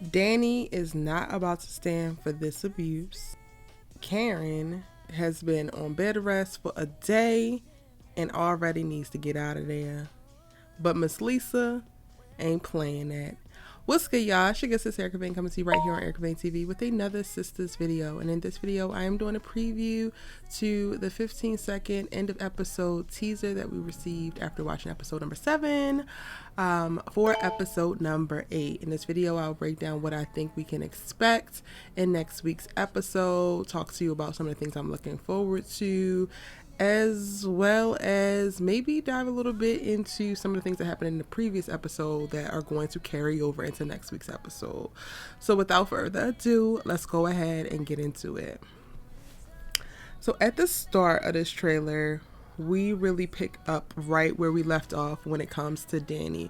Danni is not about to stand for this abuse. Karen has been on bed rest for a day and already needs to get out of there. But Miss Lisa ain't playing that. What's good, y'all? It's your good sis Erica Vane coming to you right here on Erica Vane TV with another Sistas video. And in this video, I am doing a preview to the 15-second end of episode teaser that we received after watching episode number 7 for episode number 8. In this video, I'll break down what I think we can expect in next week's episode, talk to you about some of the things I'm looking forward to, as well as maybe dive a little bit into some of the things that happened in the previous episode that are going to carry over into next week's episode. So without further ado, let's go ahead and get into it. So at the start of this trailer, we really pick up right where we left off when it comes to Danni.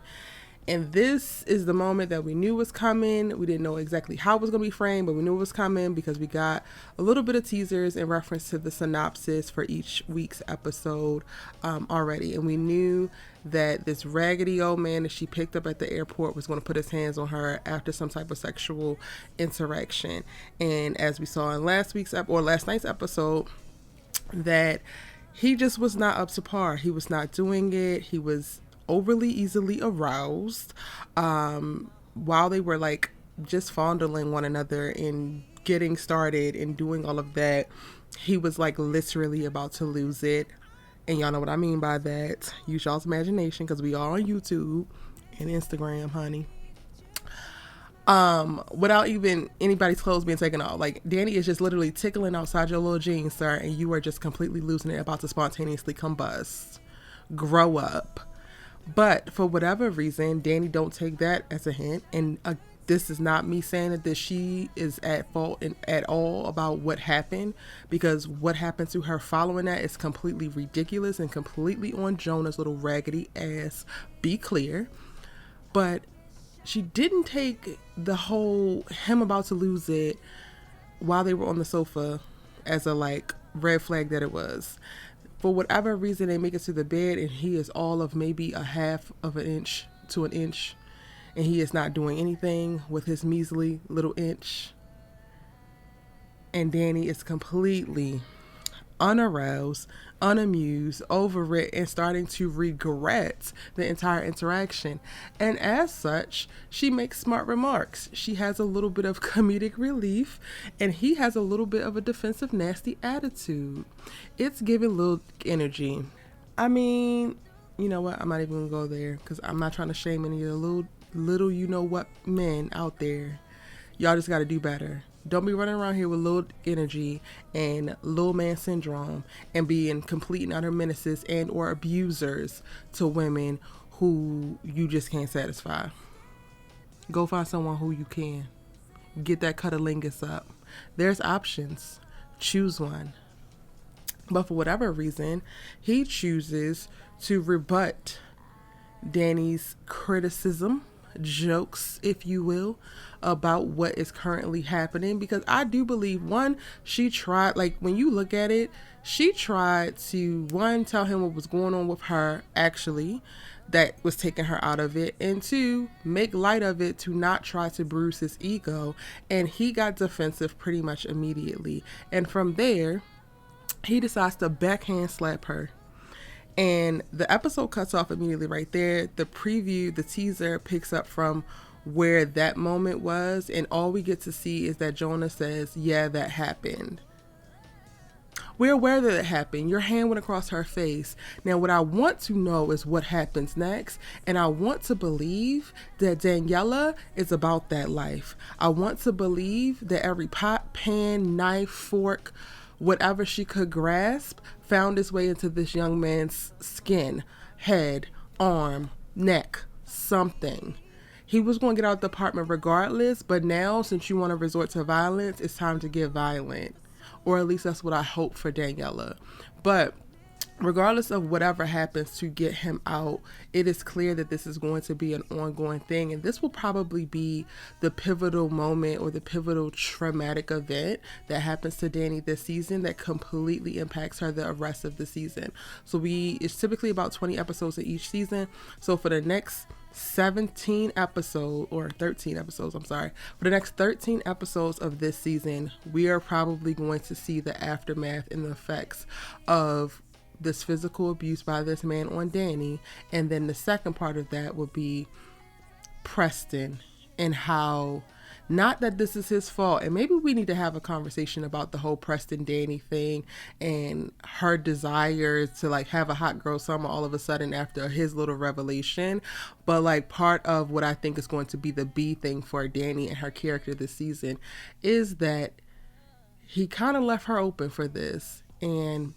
And this is the moment that we knew was coming. We didn't know exactly how it was going to be framed, but we knew it was coming because we got a little bit of teasers in reference to the synopsis for each week's episode already. And we knew that this raggedy old man that she picked up at the airport was going to put his hands on her after some type of sexual interaction. And as we saw in last night's episode, that he just was not up to par. He was not doing it. He was overly easily aroused while they were like just fondling one another and getting started and doing all of that. He was like literally about to lose it, and y'all know what I mean by that. Use y'all's imagination because we are on YouTube and Instagram, honey. Without even anybody's clothes being taken off. Like, Danni is just literally tickling outside your little jeans, sir, and you are just completely losing it, about to spontaneously combust. Grow up. But for whatever reason, Danni don't take that as a hint. And this is not me saying that she is at fault at all about what happened, because what happened to her following that is completely ridiculous and completely on Jonah's little raggedy ass. Be clear. But she didn't take the whole him about to lose it while they were on the sofa as a like red flag that it was. For whatever reason, they make it to the bed and he is all of maybe a half of an inch to an inch, and he is not doing anything with his measly little inch. And Danni is completely unaroused, unamused, over it, and starting to regret the entire interaction. And as such, she makes smart remarks. She has a little bit of comedic relief, and he has a little bit of a defensive, nasty attitude. It's giving little energy. I mean, you know what? I'm not even gonna go there because I'm not trying to shame any of the little you know what men out there. Y'all just got to do better. Don't be running around here with little energy and little man syndrome and being complete and utter menaces and or abusers to women who you just can't satisfy. Go find someone who you can. Get that cunnilingus up. There's options. Choose one. But for whatever reason, he chooses to rebut Danni's criticism, jokes, if you will, about what is currently happening, because I do believe, one, she tried, like when you look at it, she tried to, one, tell him what was going on with her actually that was taking her out of it, and two, make light of it to not try to bruise his ego, and he got defensive pretty much immediately. And from there, he decides to backhand slap her. And the episode cuts off immediately right there. The preview, the teaser picks up from where that moment was, and all we get to see is that Jonah says, yeah, that happened. We're aware that it happened. Your hand went across her face. Now, what I want to know is what happens next, and I want to believe that Daniella is about that life. I want to believe that every pot, pan, knife, fork, whatever she could grasp found its way into this young man's skin, head, arm, neck, something. He was going to get out of the apartment regardless, but now, since you want to resort to violence, it's time to get violent. Or at least that's what I hope for Daniella. But regardless of whatever happens to get him out, it is clear that this is going to be an ongoing thing, and this will probably be the pivotal moment or the pivotal traumatic event that happens to Danni this season that completely impacts her the rest of the season. So it's typically about 20 episodes in each season. So for the next 17 episodes or 13 episodes, I'm sorry. For the next 13 episodes of this season, we are probably going to see the aftermath and the effects of this physical abuse by this man on Danny. And then the second part of that would be Preston and how, not that this is his fault, and maybe we need to have a conversation about the whole Preston Danny thing and her desire to like have a hot girl summer all of a sudden after his little revelation. But like part of what I think is going to be the B thing for Danny and her character this season is that he kind of left her open for this, and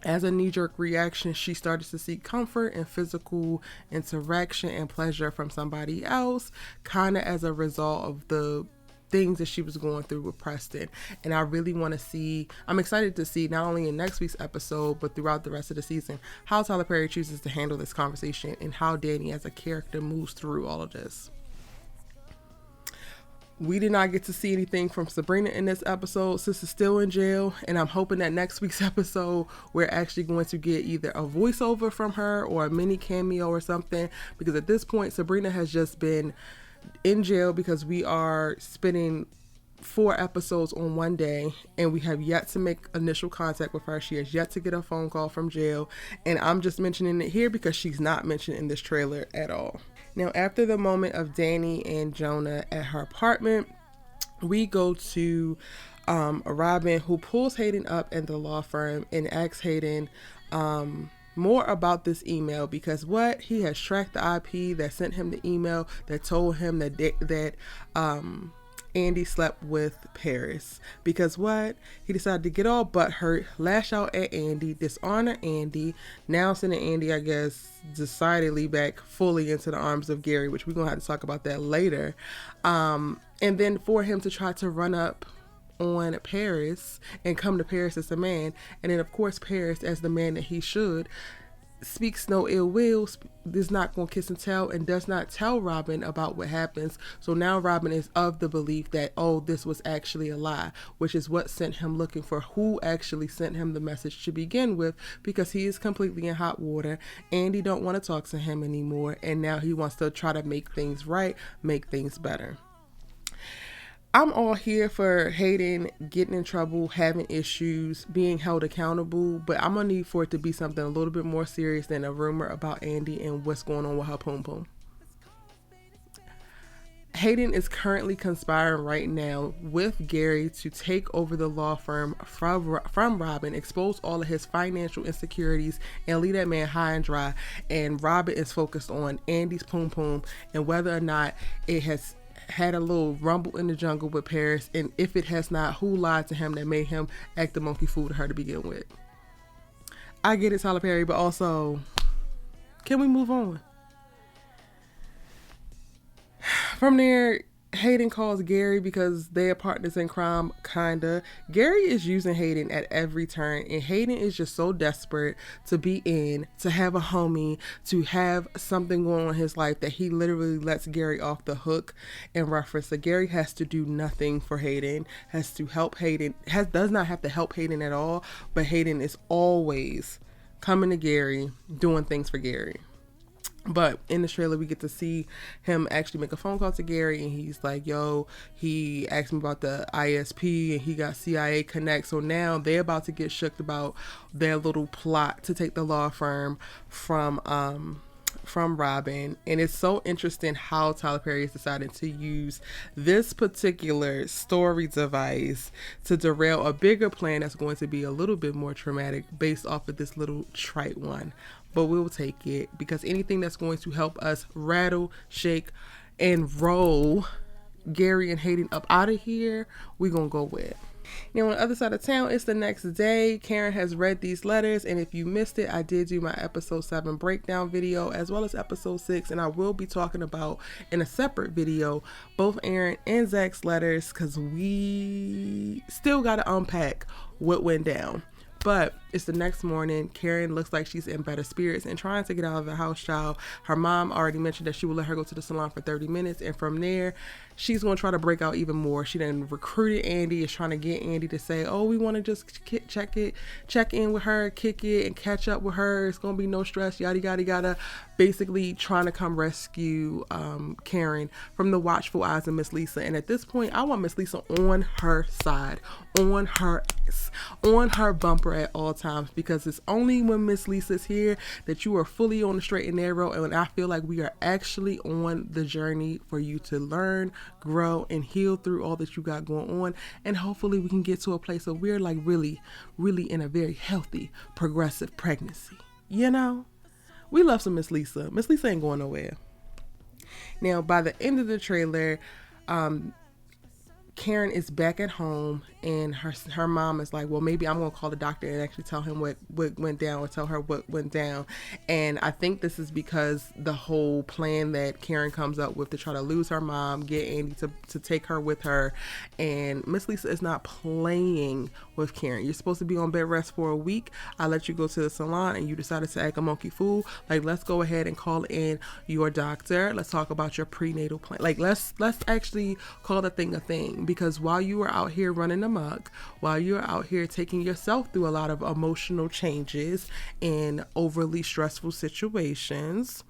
as a knee-jerk reaction, she started to seek comfort and physical interaction and pleasure from somebody else, kind of as a result of the things that she was going through with Preston. And I really want to see, I'm excited to see not only in next week's episode, but throughout the rest of the season, how Tyler Perry chooses to handle this conversation and how Danny as a character moves through all of this. We did not get to see anything from Sabrina in this episode. Sis is still in jail, and I'm hoping that next week's episode we're actually going to get either a voiceover from her or a mini cameo or something, because at this point Sabrina has just been in jail because we are spending 4 episodes on one day and we have yet to make initial contact with her. She has yet to get a phone call from jail, and I'm just mentioning it here because she's not mentioned in this trailer at all. Now, after the moment of Danny and Jonah at her apartment, we go to Robin, who pulls Hayden up in the law firm and asks Hayden more about this email, because what he has tracked the IP that sent him the email that told him that Andy slept with Paris, because what he decided to get all butthurt, lash out at Andy, dishonor Andy, now sending Andy, I guess, decidedly back fully into the arms of Gary, which we're gonna have to talk about that later. And then for him to try to run up on Paris and come to Paris as a man, and then of course Paris, as the man that he should, speaks no ill will, is not going to kiss and tell, and does not tell Robin about what happens. So now Robin is of the belief that, oh, this was actually a lie, which is what sent him looking for who actually sent him the message to begin with, because he is completely in hot water. Andy don't want to talk to him anymore, and now he wants to try to make things right, make things better. I'm all here for Hayden getting in trouble, having issues, being held accountable, but I'm going to need for it to be something a little bit more serious than a rumor about Andy and what's going on with her poom poom. Hayden is currently conspiring right now with Gary to take over the law firm from Robin, expose all of his financial insecurities, and leave that man high and dry. And Robin is focused on Andy's poom poom and whether or not it has had a little rumble in the jungle with Paris, and if it has not, who lied to him that made him act the monkey fool to her to begin with. I get it, Tyler Perry, but also, can we move on? From there, Hayden calls Gary because they are partners in crime, kinda. Gary is using Hayden at every turn, and Hayden is just so desperate to be in, to have a homie, to have something going on in his life, that he literally lets Gary off the hook in reference. So Gary has to do nothing for Hayden, has to help Hayden, does not have to help Hayden at all, but Hayden is always coming to Gary, doing things for Gary. But in the trailer, we get to see him actually make a phone call to Gary, and he's like, yo, he asked me about the ISP, and he got CIA Connect. So now they're about to get shook about their little plot to take the law firm from Robin. And it's so interesting how Tyler Perry has decided to use this particular story device to derail a bigger plan that's going to be a little bit more traumatic based off of this little trite one. But we'll take it, because anything that's going to help us rattle, shake, and roll Gary and Hayden up out of here, we're going to go with. Now, on the other side of town, it's the next day. Karen has read these letters, and if you missed it, I did do my episode 7 breakdown video as well as episode 6, and I will be talking about in a separate video both Aaron and Zach's letters, because we still got to unpack what went down. But it's the next morning. Karen looks like she's in better spirits and trying to get out of the house, child. Her mom already mentioned that she would let her go to the salon for 30 minutes. And from there, she's going to try to break out even more. She then recruited Andi, is trying to get Andi to say, oh, we want to just check in with her, kick it, and catch up with her. It's going to be no stress, yada, yada, yada. Basically trying to come rescue Karen from the watchful eyes of Miss Lisa. And at this point, I want Miss Lisa on her side, on her ass, on her bumper at all times, because it's only when Miss Lisa's here that you are fully on the straight and narrow. And I feel like we are actually on the journey for you to learn, grow, and heal through all that you got going on. And hopefully we can get to a place where we're like really, really in a very healthy, progressive pregnancy. You know, we love some Miss Lisa. Miss Lisa ain't going nowhere. Now, by the end of the trailer, Karen is back at home, and her mom is like, well, maybe I'm going to call the doctor and actually tell him what went down, or tell her what went down. And I think this is because the whole plan that Karen comes up with to try to lose her mom, get Andi to take her with her. And Miss Lisa is not playing with Karen. You're supposed to be on bed rest for a week. I let you go to the salon and you decided to act a monkey fool. Like, let's go ahead and call in your doctor. Let's talk about your prenatal plan. Like, let's actually call the thing a thing. Because while you are out here running amok, while you're out here taking yourself through a lot of emotional changes and overly stressful situations,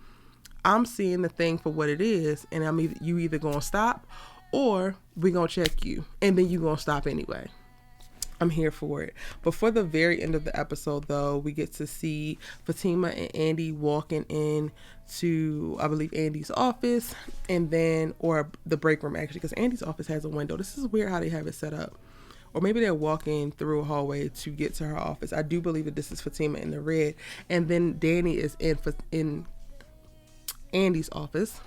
I'm seeing the thing for what it is, and you either gonna stop or we gonna check you, and then you gonna stop anyway. I'm here for it. Before the very end of the episode, though, we get to see Fatima and Andi walking in to, I believe, Andi's office, and then, or the break room, actually, because Andi's office has a window. This is weird how they have it set up. Or maybe they're walking through a hallway to get to her office. I do believe that this is Fatima in the red. And then Danni is in Andi's office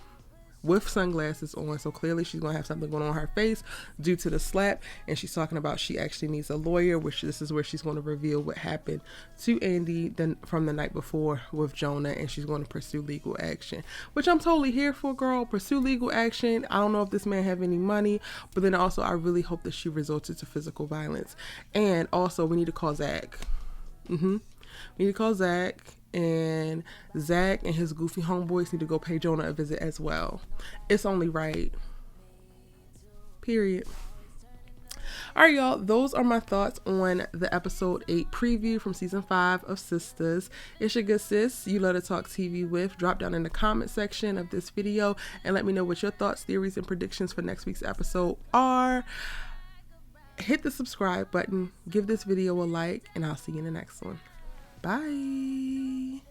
with sunglasses on, so clearly she's gonna have something going on her face due to the slap, and she's talking about she actually needs a lawyer, which this is where she's going to reveal what happened to Andi from the night before with Jonah, and she's going to pursue legal action, which I'm totally here for, girl. Pursue legal action. I don't know if this man have any money, but then also I really hope that she resorted to physical violence. And also we need to call Zach. We need to call Zach. And Zach and his goofy homeboys need to go pay Jonah a visit as well. It's only right. Period. All right, y'all. Those are my thoughts on the episode 8 preview from season 5 of Sistas. It's your good sis you love to talk TV with. Drop down in the comment section of this video and let me know what your thoughts, theories, and predictions for next week's episode are. Hit the subscribe button. Give this video a like, and I'll see you in the next one. Bye.